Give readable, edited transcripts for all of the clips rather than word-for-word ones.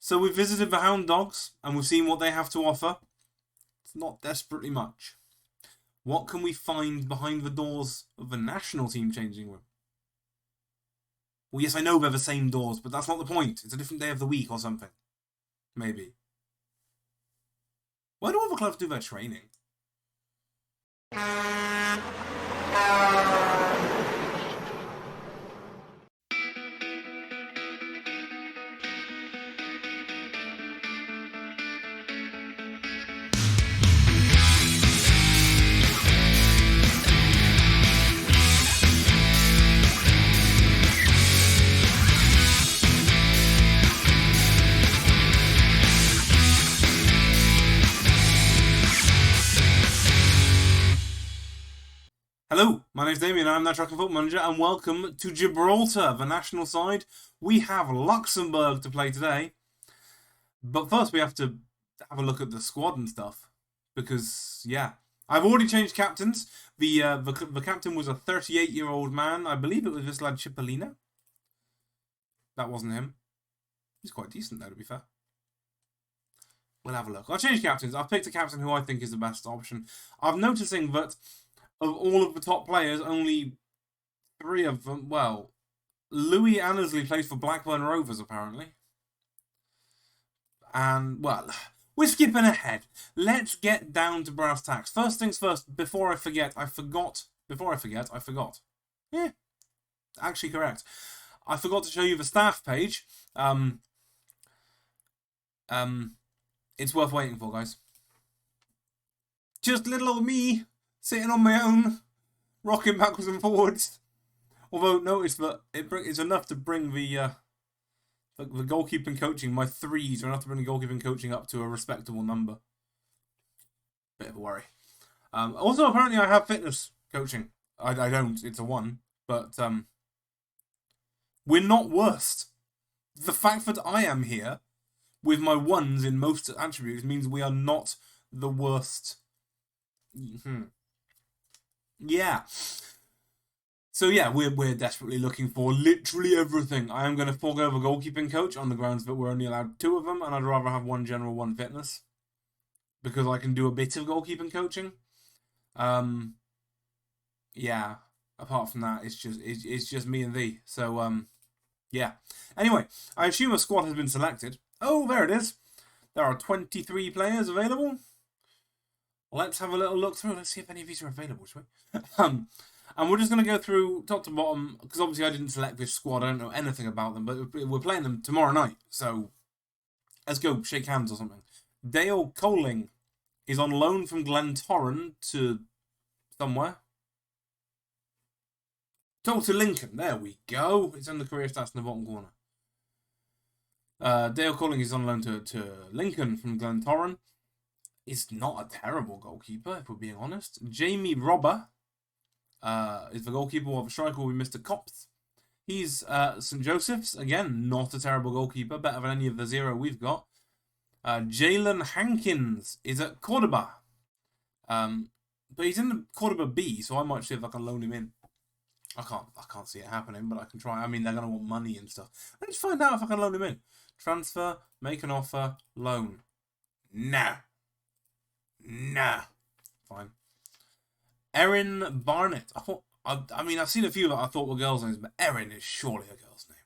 So we've visited the Hound Dogs and we've seen what they have to offer. It's not desperately much. What can we find behind the doors of the national team changing room? Well, yes, I know they're the same doors, but that's not the point. It's a different day of the week or something. Maybe. Why do all the clubs do their training? Hello, my name's Damien, I'm That Trucking Football Manager, and welcome to Gibraltar, the national side. We have Luxembourg to play today, but first we have to have a look at the squad and stuff, because, yeah, I've already changed captains. The captain was a 38-year-old man. I believe it was this lad Cipollina. That wasn't him. He's quite decent, though, to be fair. We'll have a look. I've changed captains. I've picked a captain who I think is the best option. I'm noticing that of all of the top players, only 3 of them, well, Louis Annesley plays for Blackburn Rovers, apparently. And, well, we're skipping ahead. Let's get down to brass tacks. First things first, before I forget. Yeah, actually correct. I forgot to show you the staff page. It's worth waiting for, guys. Just little old me, sitting on my own, rocking backwards and forwards. Although, notice that it's enough to bring the goalkeeping coaching, my 3s are enough to bring the goalkeeping coaching up to a respectable number. Bit of a worry. Also, apparently I have fitness coaching. I don't, it's a 1. But, we're not worst. The fact that I am here with my 1s in most attributes means we are not the worst. Yeah. So yeah, we're desperately looking for literally everything. I am going to forego the goalkeeping coach on the grounds that we're only allowed 2 of them, and I'd rather have 1 general, 1 fitness, because I can do a bit of goalkeeping coaching. Yeah. Apart from that, it's just me and thee. So yeah. Anyway, I assume a squad has been selected. Oh, there it is. There are 23 players available. Let's have a little look through. Let's see if any of these are available, shall we? And we're just going to go through top to bottom, because obviously I didn't select this squad. I don't know anything about them, but we're playing them tomorrow night. So let's go shake hands or something. Dale Coling is on loan from Glentoran to somewhere. To Lincoln. There we go. It's on the career stats in the bottom corner. Dale Coling is on loan to Lincoln from Glentoran. Is not a terrible goalkeeper, if we're being honest. Jamie Robber is the goalkeeper, while the striker will be Mr. Copth. He's St. Joseph's. Again, not a terrible goalkeeper. Better than any of the 0 we've got. Jalen Hankins is at Cordoba. But he's in the Cordoba B, so I might see if I can loan him in. I can't see it happening, but I can try. I mean, they're going to want money and stuff. Let's find out if I can loan him in. Transfer, make an offer, loan. Nah. Fine. Erin Barnett. I mean, I've seen a few that I thought were girls' names, but Erin is surely a girl's name.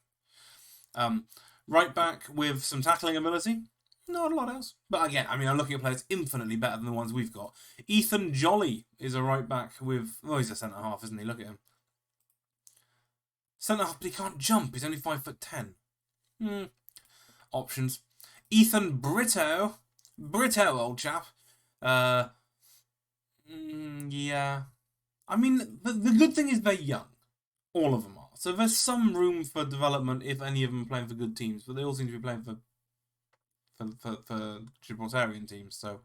Right back with some tackling ability. Not a lot else. But again, I mean, I'm looking at players infinitely better than the ones we've got. Ethan Jolly is a right back with... Oh, he's a centre-half, isn't he? Look at him. Centre-half, but he can't jump. He's only 5'10". Options. Ethan Brito, old chap. Yeah. I mean, the good thing is they're young. All of them are. So there's some room for development if any of them are playing for good teams. But they all seem to be playing for Gibraltarian teams. So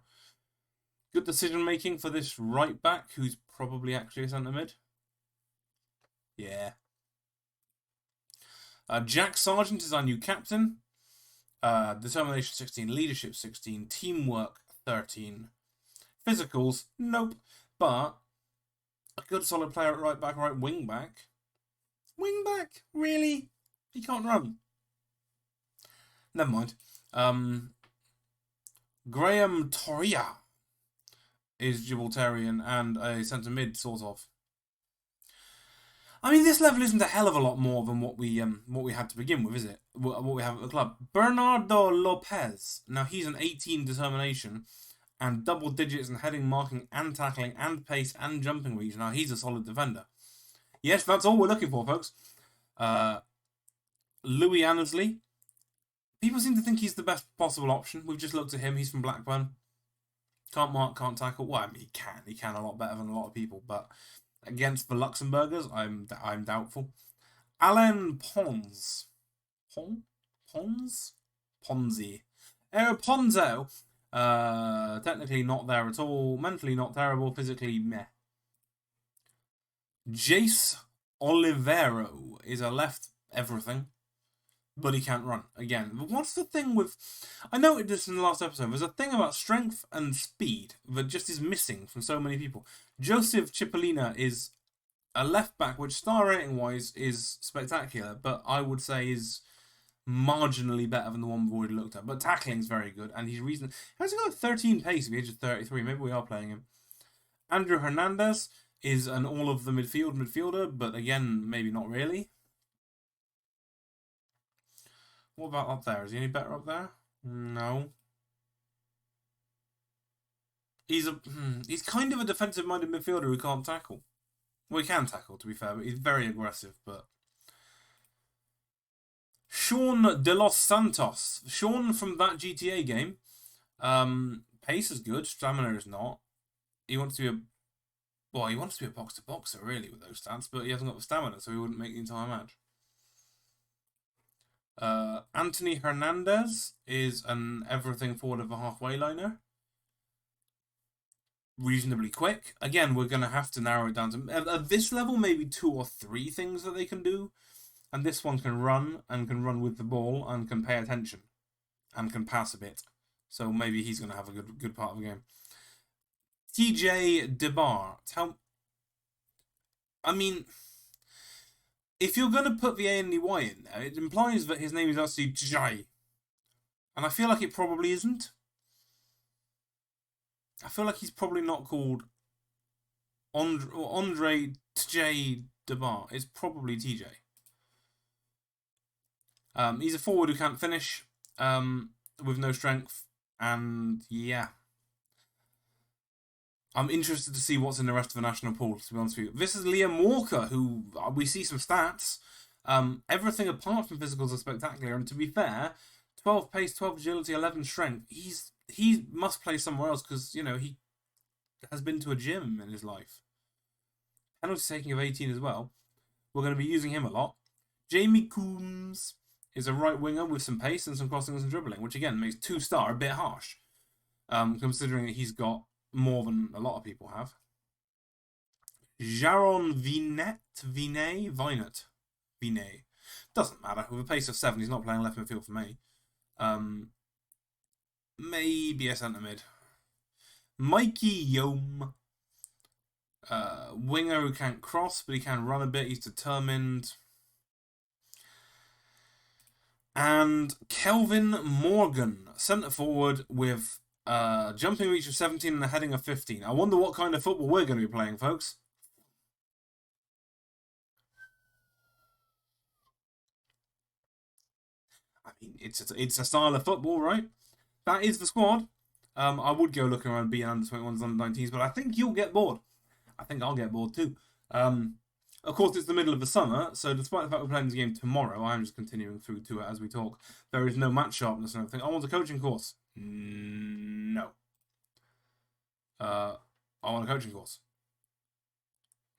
good decision making for this right back, who's probably actually a centre mid. Yeah. Jack Sargent is our new captain. Determination 16, leadership 16, teamwork 13, physicals nope, but a good solid player at right back, right wing back. Wing back, really? He can't run. Never mind. Graham Torreira is Gibraltarian and a centre mid, sort of. I mean, this level isn't a hell of a lot more than what we had to begin with, is it? What we have at the club. Bernardo Lopez. Now he's an 18 determination and double digits in heading, marking, and tackling, and pace and jumping reach. Now he's a solid defender. Yes, that's all we're looking for, folks. Louis Annesley. People seem to think he's the best possible option. We've just looked at him. He's from Blackburn. Can't mark, can't tackle. Well, I mean, he can. He can a lot better than a lot of people, but against the Luxembourgers, I'm doubtful. Alain Pons. Ponzi. Ponzo. Technically not there at all. Mentally not terrible. Physically meh. Jace Olivero is a left everything, but he can't run. Again, what's the thing with... I noted this in the last episode. There's a thing about strength and speed that just is missing from so many people. Joseph Cipollina is a left back, which star rating wise is spectacular, but I would say is marginally better than the one we've already looked at. But tackling's very good, and he's reason. How's he got 13 pace at the age of 33? Maybe we are playing him. Andrew Hernandez is an all of the midfielder, but again, maybe not really. What about up there? Is he any better up there? No. He's kind of a defensive-minded midfielder who can't tackle. Well, he can tackle, to be fair, but he's very aggressive. But Sean De Los Santos. Sean from that GTA game. Pace is good. Stamina is not. He wants to be a... Well, he wants to be a box-to-boxer, really, with those stats, but he hasn't got the stamina, so he wouldn't make the entire match. Anthony Hernandez is an everything forward of a halfway liner. Reasonably quick. Again, we're going to have to narrow it down to... At this level, maybe 2 or 3 things that they can do. And this one can run, and can run with the ball, and can pay attention. And can pass a bit. So maybe he's going to have a good part of the game. TJ DeBar. I mean... If you're going to put the A and the Y in there, it implies that his name is actually Tjai. And I feel like it probably isn't. I feel like he's probably not called Andre Tjai Debar. It's probably TJ. He's a forward who can't finish, with no strength, and yeah. I'm interested to see what's in the rest of the national pool, to be honest with you. This is Liam Walker, who we see some stats. Everything apart from physicals are spectacular, and to be fair, 12 pace, 12 agility, 11 strength. He must play somewhere else because, you know, he has been to a gym in his life. Penalty taking of 18 as well. We're going to be using him a lot. Jamie Coombs is a right winger with some pace and some crossing and some dribbling, which again makes 2-star a bit harsh, considering that he's got more than a lot of people have. Jaron Vinet. Doesn't matter. With a pace of 7, he's not playing left midfield for me. Maybe a centre mid. Mikey Yom. Winger who can't cross, but he can run a bit. He's determined. And Kelvin Morgan, centre forward with jumping reach of 17 and a heading of 15. I wonder what kind of football we're going to be playing, folks. I mean, it's a style of football, right? That is the squad. I would go looking around being under 21s, under 19s, but I think you'll get bored. I think I'll get bored too. Of course, it's the middle of the summer, so despite the fact we're playing this game tomorrow, I'm just continuing through to it as we talk. There is no match sharpness and everything. I want a coaching course. No. I want a coaching course.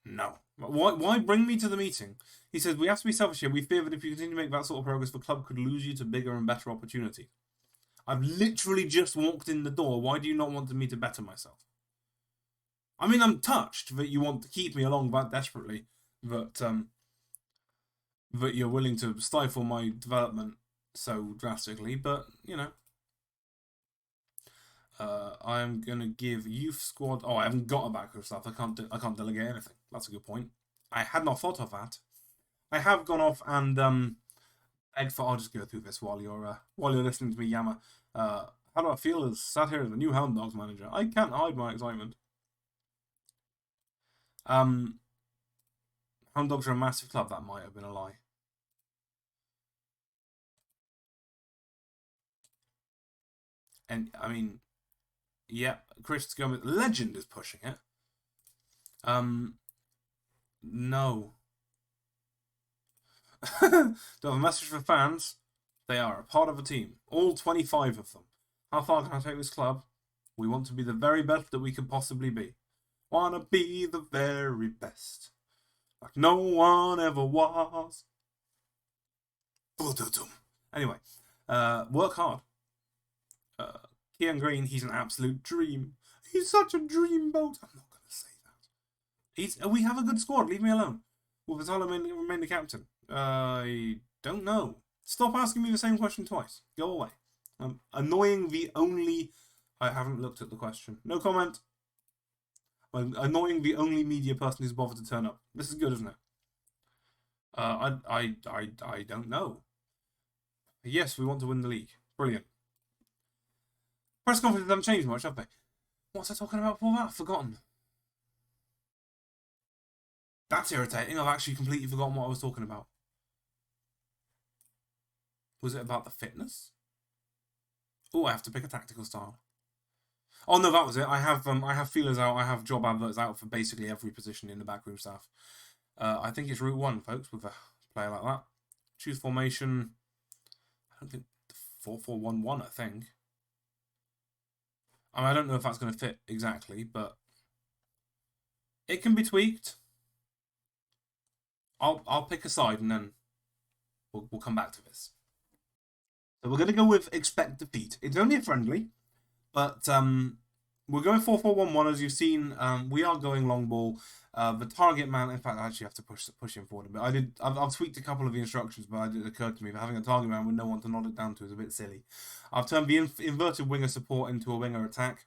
No. Why bring me to the meeting? He says, we have to be selfish here. We fear that if you continue to make that sort of progress, the club could lose you to bigger and better opportunity. I've literally just walked in the door. Why do you not want me to better myself? I mean, I'm touched that you want to keep me along that desperately. That you're willing to stifle my development so drastically, but you know, I'm gonna give youth squad. Oh, I haven't got a back of stuff. I can't delegate anything. That's a good point. I had not thought of that. I have gone off and I'll just go through this while you're listening to me yammer. How do I feel as sat here as the new Hound Dogs manager? I can't hide my excitement. Hound Dogs are a massive club. That might have been a lie. And I mean, yeah, Chris Gomez, legend, is pushing it. No. Do I have a message for fans? They are a part of a team, all 25 of them. How far can I take this club? We want to be the very best that we can possibly be. Wanna be the very best, like no one ever was. Anyway, work hard. Kean Green, he's an absolute dream. He's such a dreamboat. I'm not going to say that. We have a good squad. Leave me alone. Will Vitolo remain the captain? I don't know. Stop asking me the same question twice. Go away. Annoying the only... I haven't looked at the question. No comment. Annoying the only media person who's bothered to turn up. This is good, isn't it? I don't know. Yes, we want to win the league. Brilliant. Press conferences haven't changed much, have they? What's I talking about before that? Forgotten. That's irritating. I've actually completely forgotten what I was talking about. Was it about the fitness? Oh, I have to pick a tactical style. Oh no, that was it. I have feelers out. I have job adverts out for basically every position in the backroom staff. I think it's Route 1, folks, with a player like that. Choose formation. I don't think 4-4-1-1. I think. I don't know if that's going to fit exactly, but it can be tweaked. I'll pick a side and then we'll come back to this. So we're going to go with expect defeat. It's only a friendly, but we're going 4-4-1-1 as you've seen. We are going long ball. The target man, in fact, I actually have to push him forward a bit. I've tweaked a couple of the instructions, but it occurred to me that having a target man with no one to nod it down to is a bit silly. I've turned the inverted winger support into a winger attack.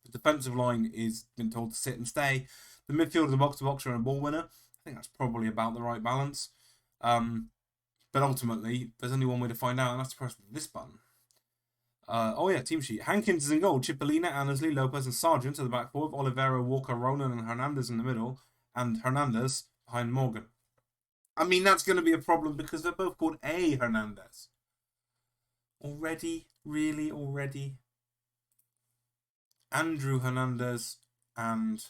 The defensive line is been told to sit and stay. The midfield is a box-to-boxer and a ball winner. I think that's probably about the right balance. But ultimately, there's only one way to find out, and that's to press this button. Oh yeah, team sheet. Hankins is in goal. Cipollina, Annesley, Lopez, and Sargent at the back four. Oliveira, Walker, Ronan, and Hernandez in the middle. And Hernandez behind Morgan. I mean, that's going to be a problem because they're both called A. Hernandez. Already? Really? Already? Andrew Hernandez and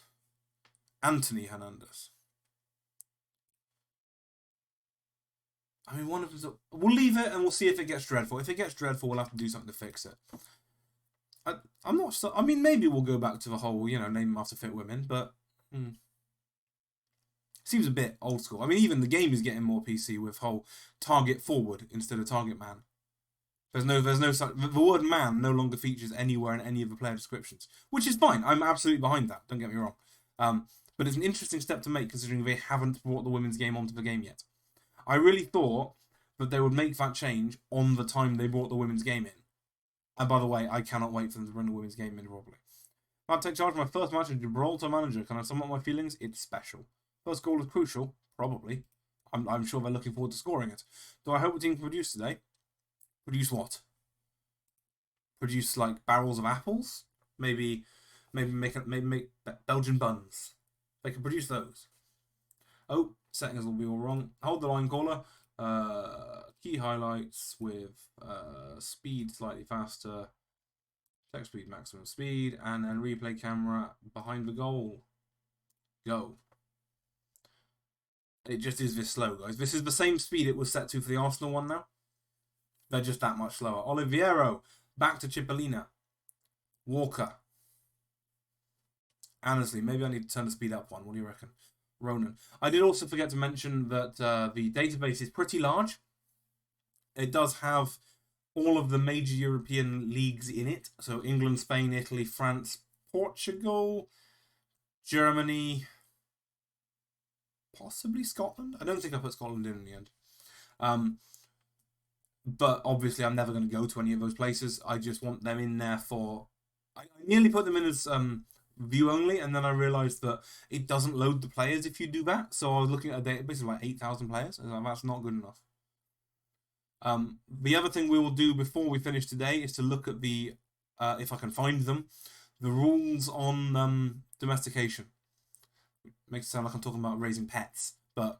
Anthony Hernandez. I mean, one of them's... We'll leave it and we'll see if it gets dreadful. If it gets dreadful, we'll have to do something to fix it. I'm not... I mean, maybe we'll go back to the whole, name them after fit women, but... Seems a bit old school. I mean, even the game is getting more PC with whole target forward instead of target man. There's no such... The word man no longer features anywhere in any of the player descriptions, which is fine. I'm absolutely behind that. Don't get me wrong. But it's an interesting step to make considering they haven't brought the women's game onto the game yet. I really thought that they would make that change on the time they brought the women's game in. And by the way, I cannot wait for them to bring the women's game in properly. I'll take charge of my first match as Gibraltar manager. Can I sum up my feelings? It's special. First goal is crucial. Probably. I'm sure they're looking forward to scoring it. Do I hope the team can produce today? Produce what? Produce like barrels of apples? Maybe make Belgian buns. They can produce those. Oh, settings will be all wrong. Hold the line, caller. Key highlights with speed slightly faster. Text speed maximum speed. And then replay camera behind the goal. Go. It just is this slow, guys. This is the same speed it was set to for the Arsenal one now. They're just that much slower. Oliveira. Back to Cipollina. Walker. Honestly, maybe I need to turn the speed up one. What do you reckon? Ronan. I did also forget to mention that the database is pretty large. It does have all of the major European leagues in it. So England, Spain, Italy, France, Portugal, Germany, possibly Scotland. I don't think I put Scotland in the end. But obviously I'm never going to go to any of those places. I just want them in there for... I nearly put them in as... view only, and then I realized that it doesn't load the players if you do that. So I was looking at a database of like 8,000 players, and that's not good enough. The other thing we will do before we finish today is to look at the, if I can find them, the rules on domestication. It makes it sound like I'm talking about raising pets, but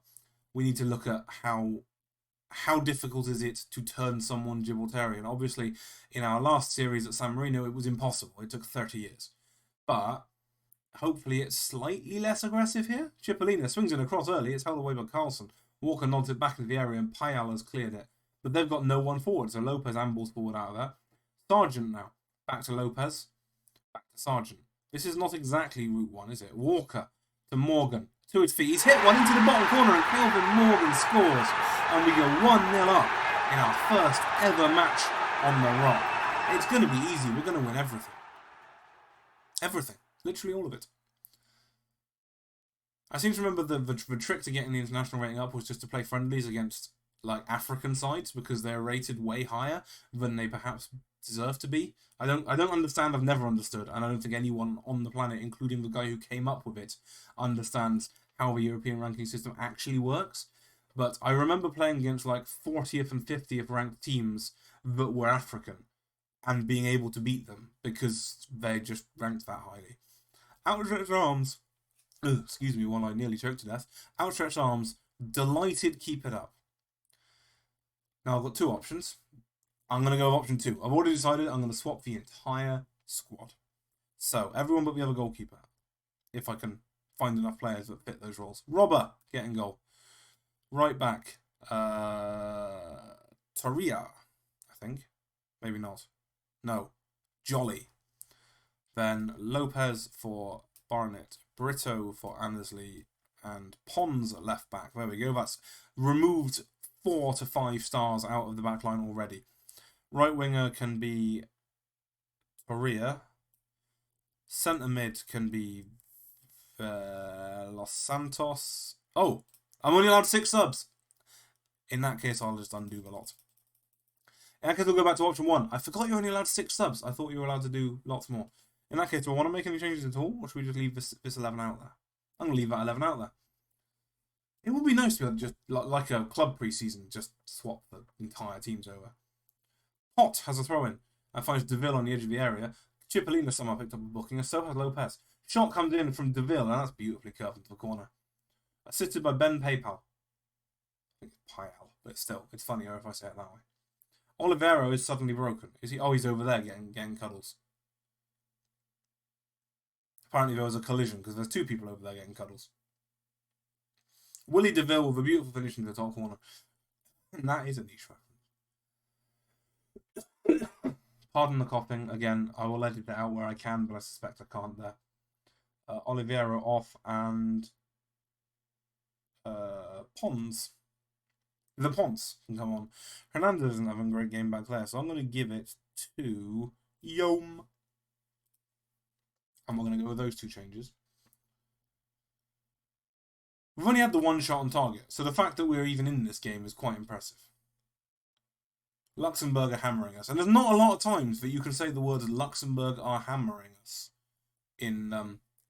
we need to look at how difficult is it to turn someone Gibraltarian. Obviously, in our last series at San Marino, it was impossible. It took 30 years. But hopefully it's slightly less aggressive here. Cipollina swings it across early. It's held away by Carlson. Walker nods it back into the area and Payal has cleared it. But they've got no one forward, so Lopez ambles forward out of there. Sargent now. Back to Lopez. Back to Sargent. This is not exactly Route 1, is it? Walker to Morgan. To his feet. He's hit one into the bottom corner and Kelvin Morgan scores. And we go 1-0 up in our first ever match on the Rock. It's going to be easy. We're going to win everything. Everything. Literally all of it. I seem to remember the trick to getting the international rating up was just to play friendlies against like African sides because they're rated way higher than they perhaps deserve to be. I don't understand. I've never understood, and I don't think anyone on the planet, including the guy who came up with it, understands how the European ranking system actually works. But I remember playing against like 40th and 50th ranked teams that were African and being able to beat them because they just ranked that highly. Outstretched arms. Excuse me, while I nearly choked to death. Outstretched arms. Delighted, keep it up. Now I've got two options. I'm going to go with option 2. I've already decided I'm going to swap the entire squad. So, everyone but the other goalkeeper. If I can find enough players that fit those roles. Robber, getting goal. Right back. Torria, I think. Maybe not. No. Jolly. Then Lopez for Barnett. Brito for Andersley. And Pons at left back. There we go. That's removed 4 to 5 stars out of the back line already. Right winger can be Torria. Centre mid can be Los Santos. Oh, I'm only allowed 6 subs. In that case, I'll just undo the lot. In that case, we'll go back to option 1. I forgot you're only allowed 6 subs. I thought you were allowed to do lots more. In that case, do I want to make any changes at all? Or should we just leave this 11 out there? I'm going to leave that 11 out there. It would be nice to be able to just, like a club pre-season, just swap the entire teams over. Pot has a throw-in and finds Deville on the edge of the area. Cipollina somehow picked up a booking, and so has Lopez. Shot comes in from Deville, and that's beautifully curved into the corner. Assisted by Ben Paypal. I think it's Payal, but still, it's funnier if I say it that way. Olivero is suddenly broken. Is he? Oh, he's over there getting cuddles. Apparently there was a collision, because there's 2 people over there getting cuddles. Willie Deville with a beautiful finish into the top corner. And that is a niche reference. Pardon the coughing. Again, I will edit it out where I can, but I suspect I can't there. Oliveira off and Pons. The Pons can come on. Hernandez isn't having a great game back there, so I'm going to give it to Yom. And we're going to go with those 2 changes. We've only had the 1 shot on target, so the fact that we're even in this game is quite impressive. Luxembourg are hammering us. And there's not a lot of times that you can say the words Luxembourg are hammering us in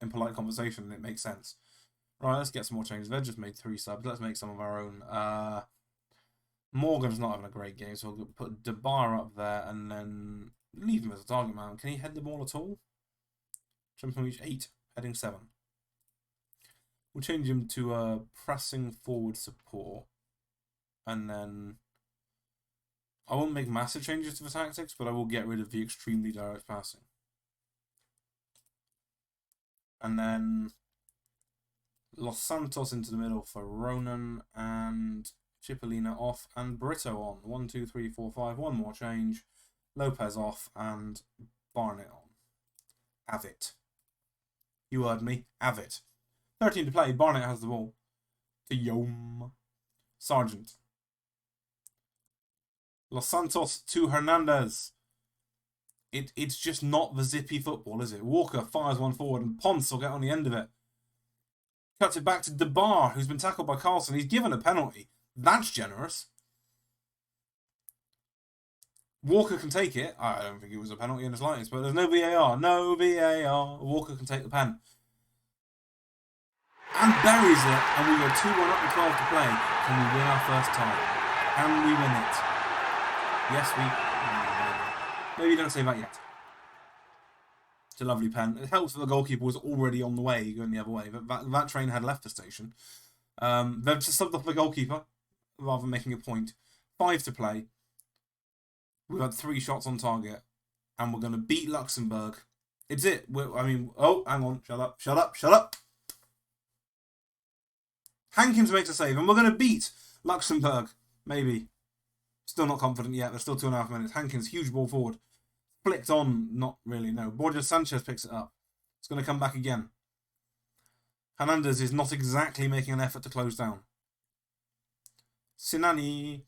polite conversation and it makes sense. Right, let's get some more changes. They've just made 3 subs. Let's make some of our own. Morgan's not having a great game, so we'll put Debar up there and then leave him as a target man. Can he head the ball at all? Jumping reach 8, heading 7. We'll change him to pressing forward support. And then I won't make massive changes to the tactics, but I will get rid of the extremely direct passing. And then Los Santos into the middle for Ronan and Cipollina off and Brito on. 1, 2, 3, 4, 5. One more change. Lopez off and Barnett on. Have it. You heard me. Have it. 13 to play. Barnett has the ball. To Yom. Sargent. Los Santos to Hernandez. It's just not the zippy football, is it? Walker fires one forward and Ponce will get on the end of it. Cuts it back to Debar, who's been tackled by Carlson. He's given a penalty. That's generous. Walker can take it. I don't think it was a penalty in the slightest, but there's no VAR. No VAR. Walker can take the pen. And buries it, and we go 2-1 up with 12 to play. Can we win our first tie? Can we win it? Yes, maybe don't say that yet. It's a lovely pen. It helps that the goalkeeper was already on the way, going the other way. That train had left the station. They've just subbed off the goalkeeper, rather than making a point. 5 to play. We've had 3 shots on target. And we're going to beat Luxembourg. It's it. Oh, hang on. Shut up. Hankins makes a save. And we're going to beat Luxembourg. Maybe. Still not confident yet. There's still 2.5 minutes. Hankins, huge ball forward. Flicked on. Not really, no. Borges Sanchez picks it up. It's going to come back again. Hernandez is not exactly making an effort to close down. Sinani.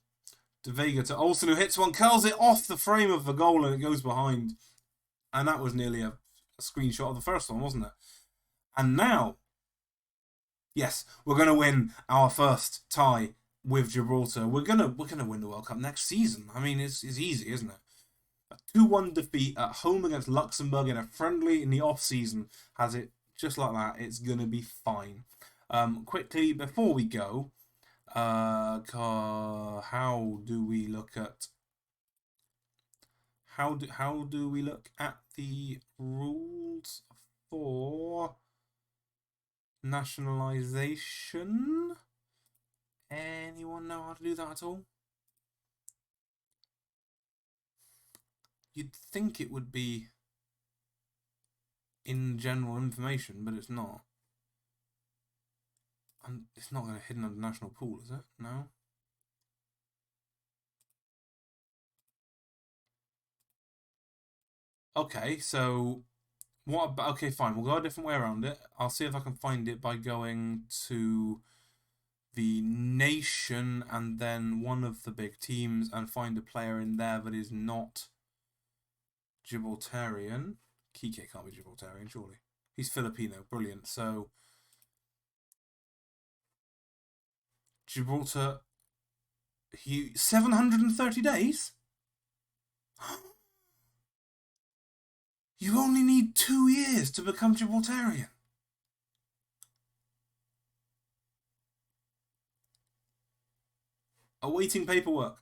De Vega to Olsen, who hits one, curls it off the frame of the goal, and it goes behind. And that was nearly a screenshot of the first one, wasn't it? And now, yes, we're going to win our first tie with Gibraltar. We're gonna win the World Cup next season. I mean, it's easy, isn't it? A 2-1 defeat at home against Luxembourg in a friendly in the off-season has it just like that. It's going to be fine. Quickly, before we go, how do we look at the rules for nationalisation? Anyone know how to do that at all? You'd think it would be in general information, but it's not. And it's not going to hidden under national pool, is it? No. Okay, so what about, okay, fine, we'll go a different way around it. I'll see if I can find it by going to the nation and then one of the big teams and find a player in there that is not Gibraltarian. Kike can't be Gibraltarian, surely. He's Filipino, brilliant. So Gibraltar, 730 days? You only need 2 years to become Gibraltarian. Awaiting paperwork.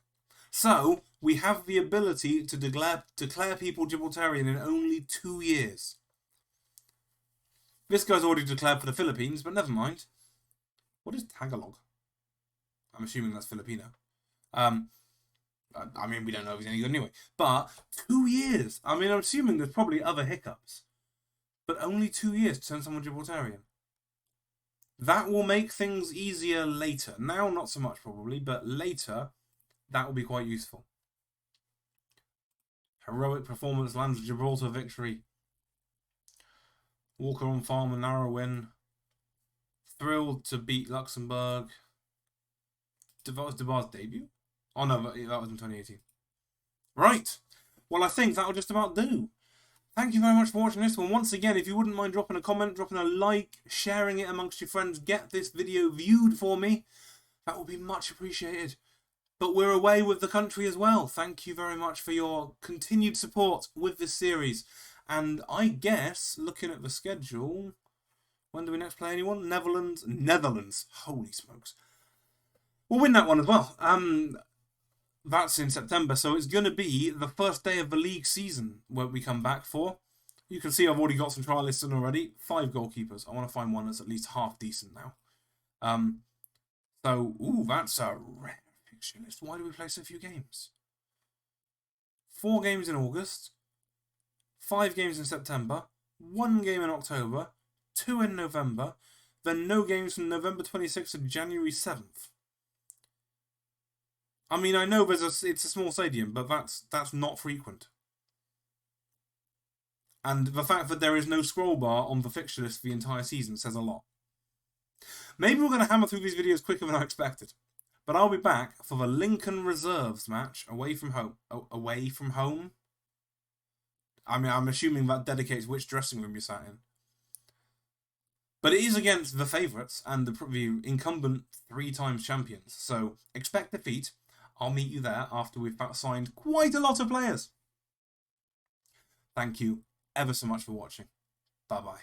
So, we have the ability to declare people Gibraltarian in only 2 years. This guy's already declared for the Philippines, but never mind. What is Tagalog? I'm assuming that's Filipino. I mean, we don't know if he's any good anyway. But 2 years. I mean, I'm assuming there's probably other hiccups. But only 2 years to turn someone Gibraltarian. That will make things easier later. Now, not so much probably, but later, that will be quite useful. Heroic performance lands Gibraltar victory. Walker on farm, a narrow win. Thrilled to beat Luxembourg. That was DeBar's debut? Oh no, that was in 2018. Right. Well, I think that'll just about do. Thank you very much for watching this one. Once again, if you wouldn't mind dropping a comment, dropping a like, sharing it amongst your friends, get this video viewed for me, that would be much appreciated. But we're away with the country as well. Thank you very much for your continued support with this series. And I guess, looking at the schedule, when do we next play anyone? Netherlands. Holy smokes. We'll win that one as well. That's in September, so it's going to be the first day of the league season where we come back for. You can see I've already got some trialists in already. 5 goalkeepers. I want to find one that's at least half decent now. That's a rare fixture list. Why do we play so few games? 4 games in August, 5 games in September, 1 game in October, 2 in November, then no games from November 26th to January 7th. I mean, I know it's a small stadium, but that's not frequent. And the fact that there is no scroll bar on the fixture list for the entire season says a lot. Maybe we're going to hammer through these videos quicker than I expected. But I'll be back for the Lincoln Reserves match away from home. Away from home? I mean, I'm assuming that dedicates which dressing room you're sat in. But it is against the favourites and the incumbent 3 times champions. So expect defeat. I'll meet you there after we've signed quite a lot of players. Thank you ever so much for watching. Bye-bye.